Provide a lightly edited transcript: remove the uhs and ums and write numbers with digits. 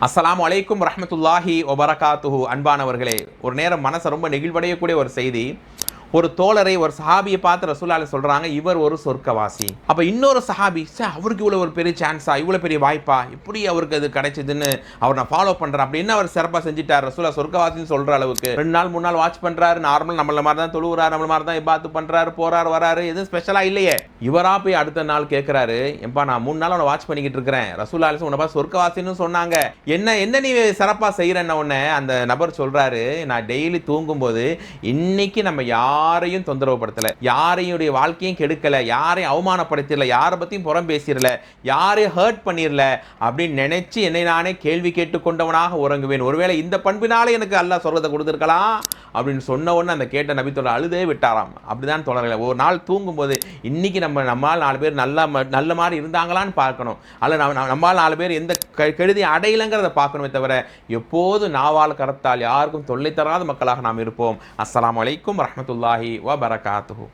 அஸ்ஸலாமு அலைக்கும் வரஹ்மத்துல்லாஹி வபரகாத்துஹு. அன்பானவர்களே, ஒரு நேரம் மனசை ரொம்ப நெகிழ்வடையக்கூடிய ஒரு செய்தி. ஒரு தோழரை, ஒரு சஹாபியை பார்த்து ரசூலுல்லாஹி சொல்றாங்க, இவர் ஒரு சொர்க்கவாசி. அப்ப இன்னொரு சஹாபி, அவருக்கு இவ்வளவு ஒரு பெரிய சான்ஸா, இவ்வளவு பெரிய வாய்ப்பா, எப்படி அவருக்கு அது கிடைச்சதுன்னு அவர் நான் ஃபாலோ பண்றேன் அப்படின்னு அவர் சிறப்பாக செஞ்சுட்டார். ரசூலுல்லாஹி சொர்க்கவாசின்னு சொல்ற அளவுக்கு 2 நாள் 3 நாள் வாட்ச் பண்றாரு. நார்மல் நம்மள மாதிரி தான் தொழுகிறார், நம்மள மாதிரி தான் இபாத்து பண்றாரு, போறாரு வராரு, எதுவும் ஸ்பெஷலா இல்லையே. இவரா போய் அடுத்த நாள் கேட்கிறாரு, எப்பா நான் 3 நாள் அவனை வாட்ச் பண்ணிக்கிட்டு இருக்கிறேன், ரசூலுல்லாஹி உன்னை பார்த்து சொர்க்கவாசின்னு சொன்னாங்க, என்ன நீ சிறப்பா செய்யறன்னு உடனே அந்த நபர் சொல்றாரு, நான் டெய்லி தூங்கும்போது இன்னைக்கு நம்ம யாரையும் தொந்தரவு படுத்தல, யாரையும் வாழ்க்கையும் கெடுக்கல, யாரையும் அவமானப்படுத்தல, யாரை பத்தியும் புறம் பேசிடல, யாரையும் ஹர்ட் பண்ணிடல அப்படின்னு நினைச்சு என்னை நானே கேள்வி கேட்டு கொண்டவனாக உறங்குவேன். ஒருவேளை இந்த பண்பினாலே எனக்கு அல்லாஹ் சொர்க்கத்தை கொடுத்திருக்கலாம் அப்படின்னு சொன்ன உடனே அந்த கேட்ட நபி தோழர் அழுதே விட்டாராம். அப்படிதான் தோழர்களே, ஒரு நாள் தூங்கும்போது இன்னைக்கு நம்மால் 4 பேர் நல்ல மாதிரி இருந்தாங்களான்னு பார்க்கணும், அல்ல நம்மால் 4 பேர் எந்த கெடுதி அடையலைங்கிறத பார்க்கணுமே தவிர எப்போது நாவால் கரத்தால் யாருக்கும் தொல்லை தராத மக்களாக நாம் இருப்போம். அஸ்ஸலாமு அலைக்கும் வரஹ்மத்துல்லாஹி வபரகாத்துஹு.